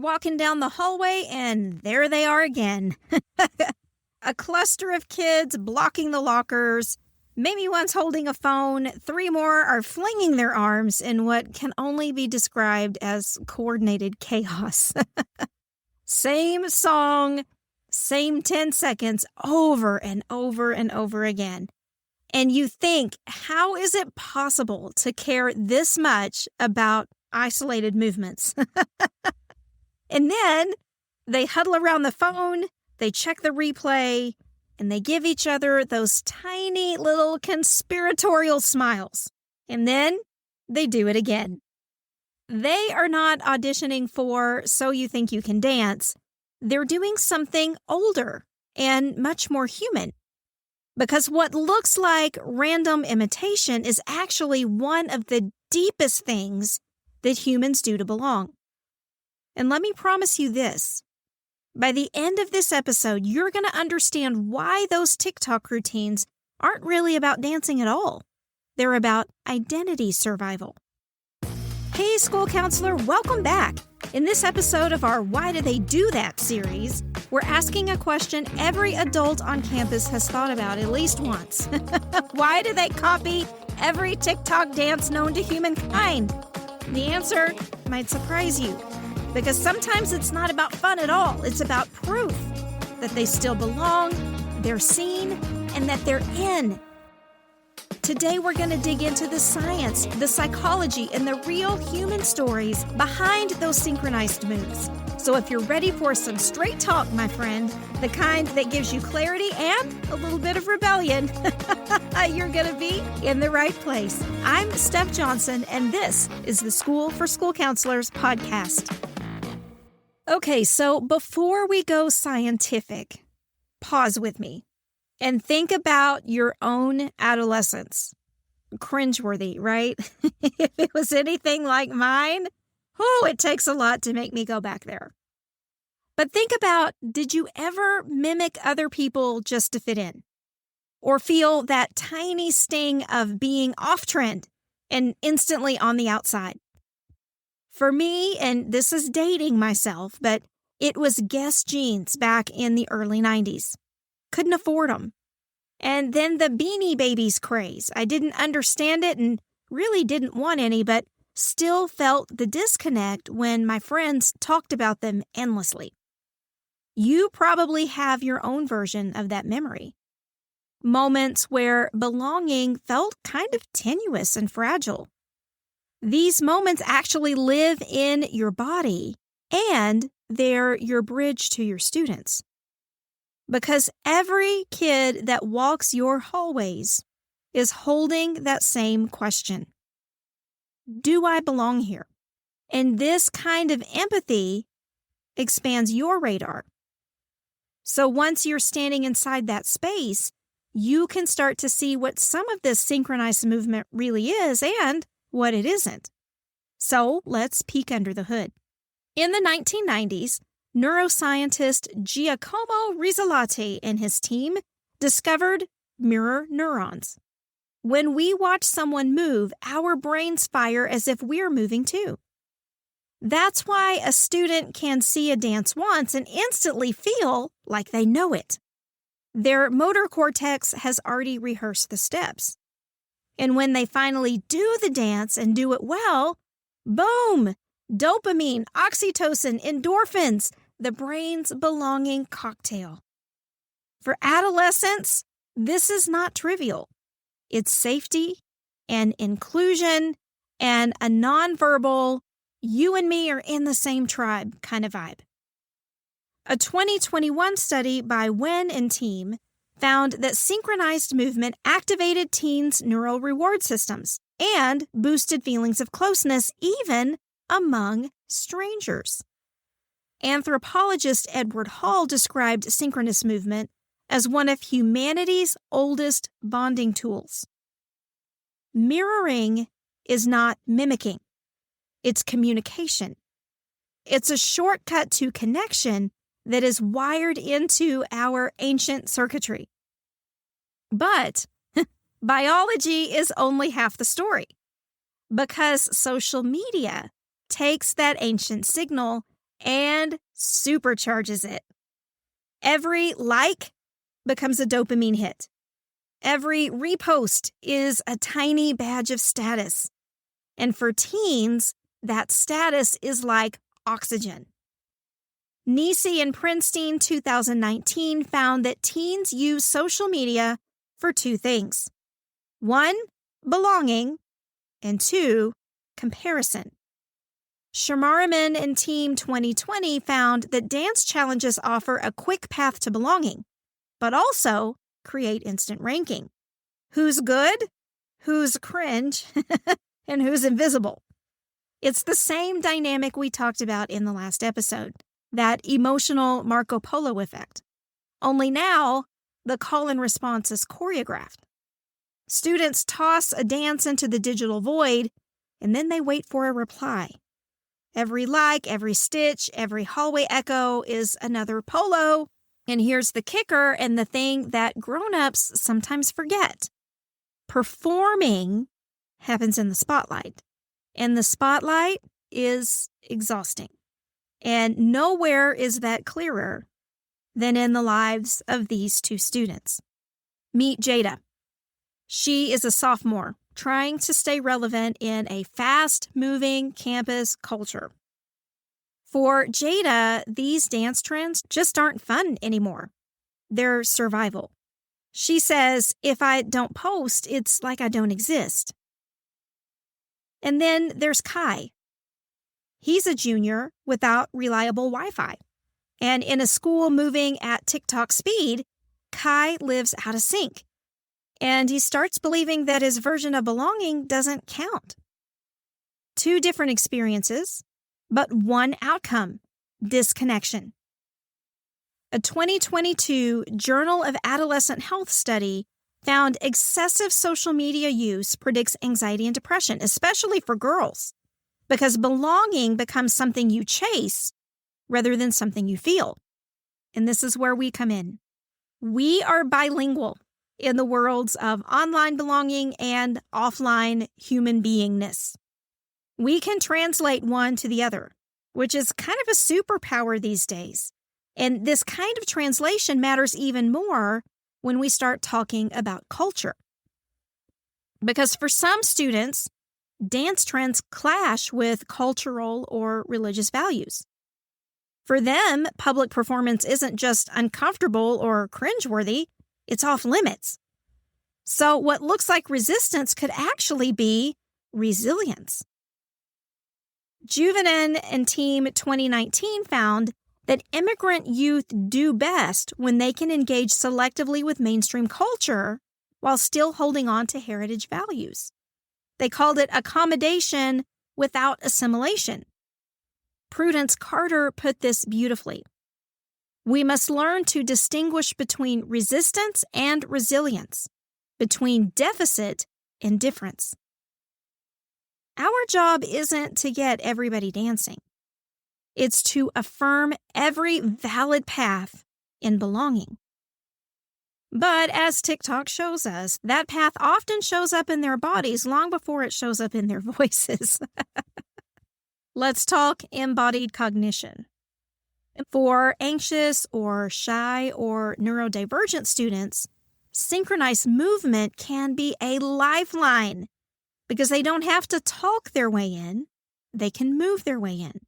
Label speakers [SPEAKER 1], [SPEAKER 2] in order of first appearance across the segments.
[SPEAKER 1] walking down the hallway, and there they are again. A cluster of kids blocking the lockers. Maybe one's holding a phone. 3 more are flinging their arms in what can only be described as coordinated chaos. Same song, same 10 seconds over and over and over again. And you think, how is it possible to care this much about isolated movements? And then they huddle around the phone, they check the replay, and they give each other those tiny little conspiratorial smiles. And then they do it again. They are not auditioning for So You Think You Can Dance. They're doing something older and much more human. Because what looks like random imitation is actually one of the deepest things that humans do to belong. And let me promise you this. By the end of this episode, you're going to understand why those TikTok routines aren't really about dancing at all. They're about identity survival. Hey, school counselor, welcome back. In this episode of our Why Do They Do That series, we're asking a question every adult on campus has thought about at least once. Why do they copy every TikTok dance known to humankind? The answer might surprise you, because sometimes it's not about fun at all. It's about proof that they still belong, they're seen, and that they're in. Today, we're going to dig into the science, the psychology, and the real human stories behind those synchronized moves. So if you're ready for some straight talk, my friend, the kind that gives you clarity and a little bit of rebellion, you're going to be in the right place. I'm Steph Johnson, and this is the School for School Counselors podcast. Okay, so before we go scientific, pause with me and think about your own adolescence. Cringeworthy, right? If it was anything like mine, it takes a lot to make me go back there. But think about, did you ever mimic other people just to fit in? Or feel that tiny sting of being off trend and instantly on the outside? For me, and this is dating myself, but it was Guess jeans back in the early 90s. Couldn't afford them. And then the Beanie Babies craze. I didn't understand it and really didn't want any, but still felt the disconnect when my friends talked about them endlessly. You probably have your own version of that memory. Moments where belonging felt kind of tenuous and fragile. These moments actually live in your body, and they're your bridge to your students. Because every kid that walks your hallways is holding that same question. Do I belong here? And this kind of empathy expands your radar. So once you're standing inside that space, you can start to see what some of this synchronized movement really is and what it isn't. So let's peek under the hood. In the 1990s, neuroscientist Giacomo Rizzolatti and his team discovered mirror neurons. When we watch someone move, our brains fire as if we're moving too. That's why a student can see a dance once and instantly feel like they know it. Their motor cortex has already rehearsed the steps. And when they finally do the dance and do it well, boom! Dopamine, oxytocin, endorphins, the brain's belonging cocktail. For adolescents, this is not trivial. It's safety and inclusion and a nonverbal, you and me are in the same tribe kind of vibe. A 2021 study by Wen and team found that synchronized movement activated teens' neural reward systems and boosted feelings of closeness even among strangers. Anthropologist Edward Hall described synchronous movement as one of humanity's oldest bonding tools. Mirroring is not mimicking. It's communication. It's a shortcut to connection that is wired into our ancient circuitry. But biology is only half the story, because social media takes that ancient signal and supercharges it. Every like becomes a dopamine hit. Every repost is a tiny badge of status. And for teens, that status is like oxygen. Nisi and Princeton 2019 found that teens use social media for two things. 1, belonging, and 2, comparison. Sharmaraman and Team 2020 found that dance challenges offer a quick path to belonging, but also create instant ranking. Who's good, who's cringe, and who's invisible. It's the same dynamic we talked about in the last episode, that emotional Marco Polo effect. Only now, the call and response is choreographed. Students toss a dance into the digital void, and then they wait for a reply. Every like, every stitch, every hallway echo is another polo. And here's the kicker and the thing that grown-ups sometimes forget. Performing happens in the spotlight, and the spotlight is exhausting. And nowhere is that clearer than in the lives of these two students. Meet Jada. She is a sophomore trying to stay relevant in a fast-moving campus culture. For Jada, these dance trends just aren't fun anymore. They're survival. She says, if I don't post, it's like I don't exist. And then there's Kai. He's a junior without reliable Wi-Fi. And in a school moving at TikTok speed, Kai lives out of sync. And he starts believing that his version of belonging doesn't count. Two different experiences, but one outcome: disconnection. A 2022 Journal of Adolescent Health study found excessive social media use predicts anxiety and depression, especially for girls, because belonging becomes something you chase rather than something you feel. And this is where we come in. We are bilingual in the worlds of online belonging and offline human beingness. We can translate one to the other, which is kind of a superpower these days. And this kind of translation matters even more when we start talking about culture. Because for some students, dance trends clash with cultural or religious values. For them, public performance isn't just uncomfortable or cringeworthy, it's off limits. So what looks like resistance could actually be resilience. Juvenin and Team 2019 found that immigrant youth do best when they can engage selectively with mainstream culture while still holding on to heritage values. They called it accommodation without assimilation. Prudence Carter put this beautifully. We must learn to distinguish between resistance and resilience, between deficit and difference. Our job isn't to get everybody dancing. It's to affirm every valid path in belonging. But as TikTok shows us, that path often shows up in their bodies long before it shows up in their voices. Let's talk embodied cognition. For anxious or shy or neurodivergent students, synchronized movement can be a lifeline because they don't have to talk their way in, they can move their way in.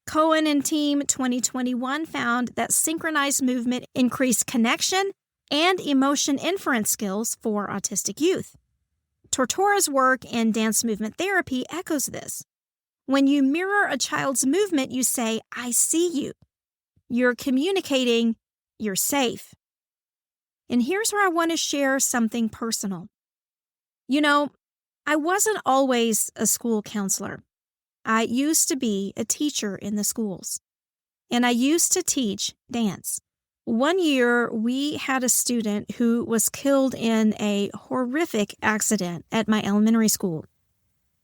[SPEAKER 1] Cohen and Team 2021 found that synchronized movement increased connection and emotion inference skills for autistic youth. Tortora's work in dance movement therapy echoes this. When you mirror a child's movement, you say, I see you. You're communicating, you're safe. And here's where I want to share something personal. You know, I wasn't always a school counselor. I used to be a teacher in the schools, and I used to teach dance. One year, we had a student who was killed in a horrific accident at my elementary school.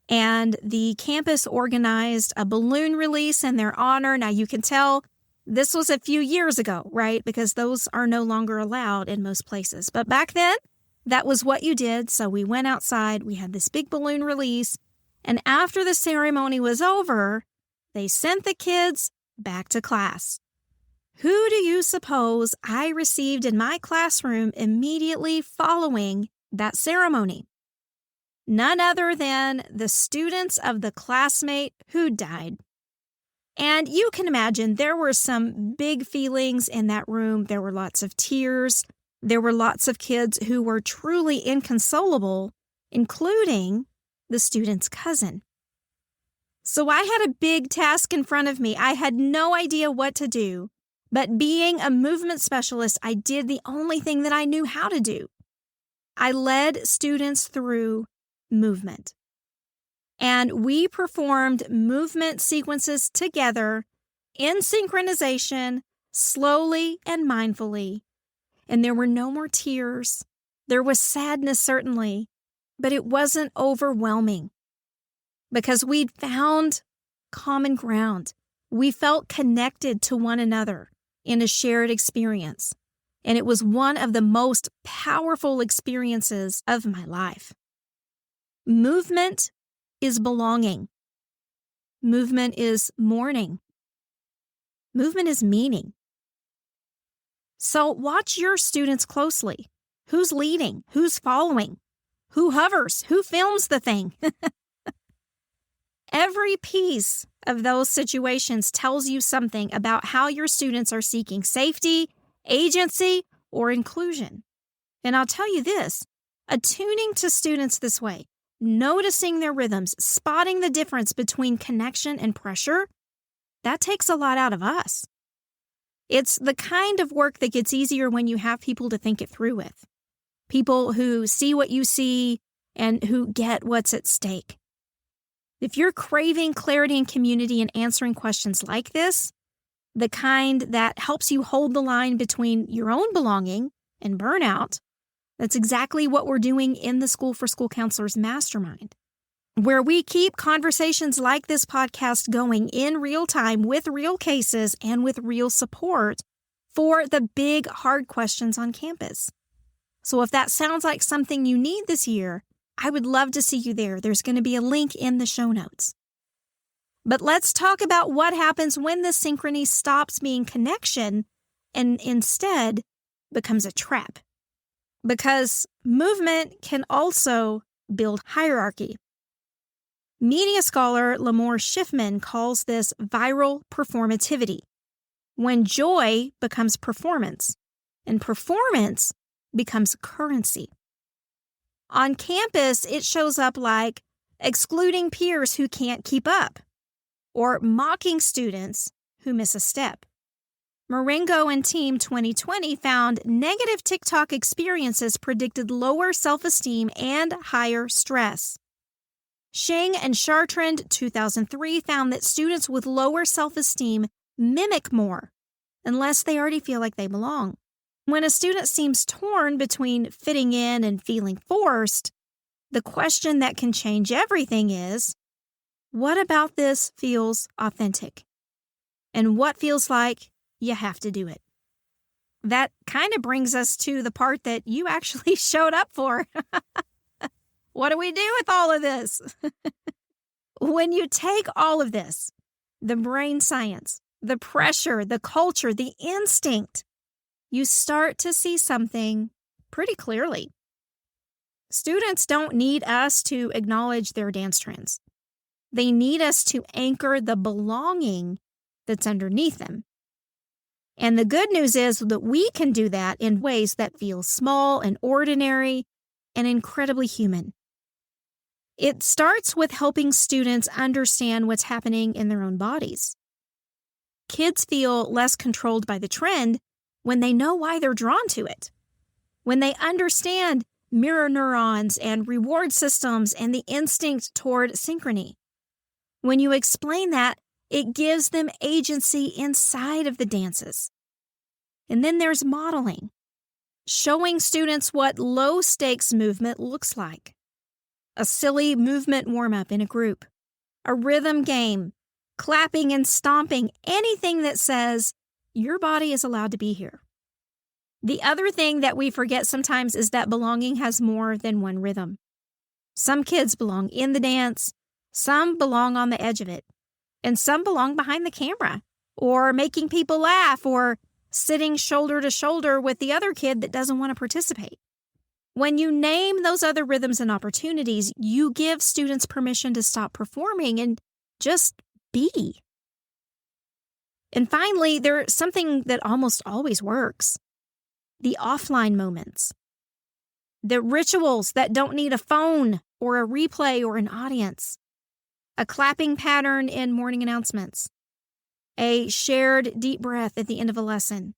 [SPEAKER 1] And the campus organized a balloon release in their honor. Now, you can tell this was a few years ago, right? Because those are no longer allowed in most places. But back then, that was what you did. So we went outside, we had this big balloon release. And after the ceremony was over, they sent the kids back to class. Who do you suppose I received in my classroom immediately following that ceremony? None other than the students of the classmate who died. And you can imagine there were some big feelings in that room. There were lots of tears. There were lots of kids who were truly inconsolable, including the student's cousin. So I had a big task in front of me. I had no idea what to do, but being a movement specialist, I did the only thing that I knew how to do. I led students through movement. And we performed movement sequences together in synchronization, slowly and mindfully. And there were no more tears. There was sadness, certainly, but it wasn't overwhelming because we'd found common ground. We felt connected to one another in a shared experience. And it was one of the most powerful experiences of my life. Movement is belonging. Movement is mourning. Movement is meaning. So watch your students closely. Who's leading? Who's following? Who hovers? Who films the thing? Every piece of those situations tells you something about how your students are seeking safety, agency, or inclusion. And I'll tell you this, attuning to students this way, noticing their rhythms, spotting the difference between connection and pressure, that takes a lot out of us. It's the kind of work that gets easier when you have people to think it through with. People who see what you see and who get what's at stake. If you're craving clarity and community and answering questions like this, the kind that helps you hold the line between your own belonging and burnout, that's exactly what we're doing in the School for School Counselors Mastermind, where we keep conversations like this podcast going in real time with real cases and with real support for the big, hard questions on campus. So if that sounds like something you need this year, I would love to see you there. There's going to be a link in the show notes. But let's talk about what happens when the synchrony stops being connection and instead becomes a trap. Because movement can also build hierarchy. Media scholar Lamore Schiffman calls this viral performativity, when joy becomes performance, and performance becomes currency. On campus, it shows up like excluding peers who can't keep up, or mocking students who miss a step. Marengo and Team 2020 found negative TikTok experiences predicted lower self-esteem and higher stress. Sheng and Chartrand 2003 found that students with lower self-esteem mimic more unless they already feel like they belong. When a student seems torn between fitting in and feeling forced, the question that can change everything is, what about this feels authentic? And what feels like you have to do it? That kind of brings us to the part that you actually showed up for. What do we do with all of this? When you take all of this, the brain science, the pressure, the culture, the instinct, you start to see something pretty clearly. Students don't need us to acknowledge their dance trends. They need us to anchor the belonging that's underneath them. And the good news is that we can do that in ways that feel small and ordinary and incredibly human. It starts with helping students understand what's happening in their own bodies. Kids feel less controlled by the trend when they know why they're drawn to it, when they understand mirror neurons and reward systems and the instinct toward synchrony. When you explain that, it gives them agency inside of the dances. And then there's modeling, showing students what low-stakes movement looks like. A silly movement warm-up in a group, a rhythm game, clapping and stomping, anything that says, your body is allowed to be here. The other thing that we forget sometimes is that belonging has more than one rhythm. Some kids belong in the dance, some belong on the edge of it, and some belong behind the camera or making people laugh, or sitting shoulder to shoulder with the other kid that doesn't want to participate. When you name those other rhythms and opportunities, you give students permission to stop performing and just be. And finally, there's something that almost always works: the offline moments. The rituals that don't need a phone or a replay or an audience. A clapping pattern in morning announcements. A shared deep breath at the end of a lesson.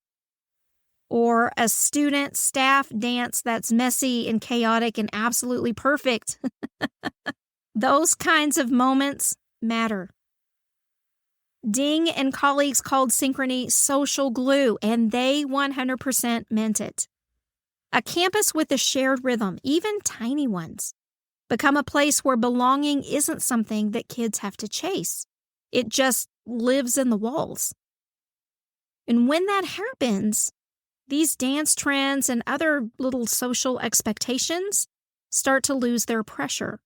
[SPEAKER 1] Or a student-staff dance that's messy and chaotic and absolutely perfect. Those kinds of moments matter. Ding and colleagues called synchrony social glue, and they 100% meant it. A campus with a shared rhythm, even tiny ones, become a place where belonging isn't something that kids have to chase. It just lives in the walls. And when that happens, these dance trends and other little social expectations start to lose their pressure.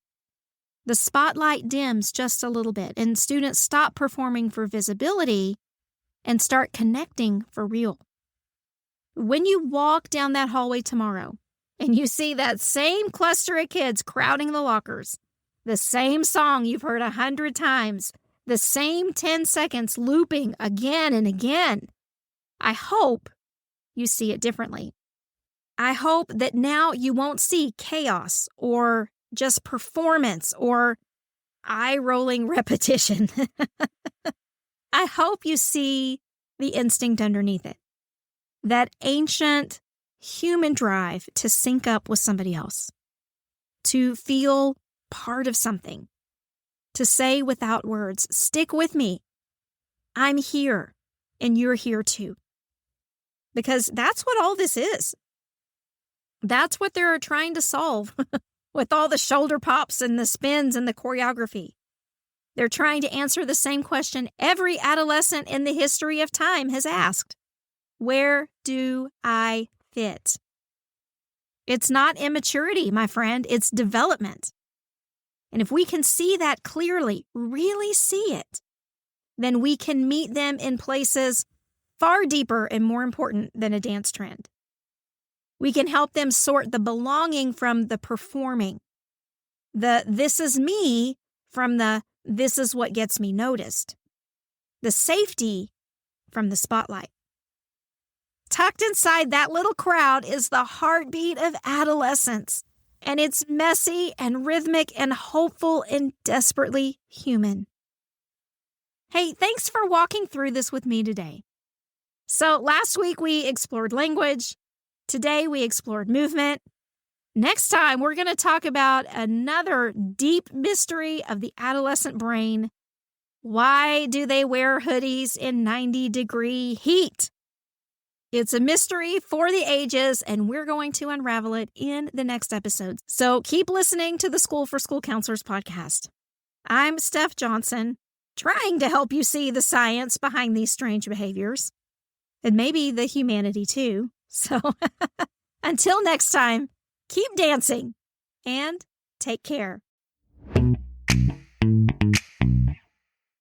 [SPEAKER 1] The spotlight dims just a little bit, and students stop performing for visibility and start connecting for real. When you walk down that hallway tomorrow and you see that same cluster of kids crowding the lockers, the same song you've heard 100 times, the same 10 seconds looping again and again, I hope you see it differently. I hope that now you won't see chaos or just performance or eye-rolling repetition. I hope you see the instinct underneath it. That ancient human drive to sync up with somebody else, to feel part of something, to say without words, stick with me, I'm here, and you're here too. Because that's what all this is. That's what they're trying to solve with all the shoulder pops and the spins and the choreography. They're trying to answer the same question every adolescent in the history of time has asked. Where do I fit? It's not immaturity, my friend. It's development. And if we can see that clearly, really see it, then we can meet them in places far deeper and more important than a dance trend. We can help them sort the belonging from the performing, the this is me from the this is what gets me noticed, the safety from the spotlight. Tucked inside that little crowd is the heartbeat of adolescence, and it's messy and rhythmic and hopeful and desperately human. Hey, thanks for walking through this with me today. So last week we explored language. Today we explored movement. Next time we're going to talk about another deep mystery of the adolescent brain. Why do they wear hoodies in 90-degree heat? It's a mystery for the ages, and we're going to unravel it in the next episode. So keep listening to the School for School Counselors podcast. I'm Steph Johnson, trying to help you see the science behind these strange behaviors, and maybe the humanity too. So until next time, keep dancing and take care.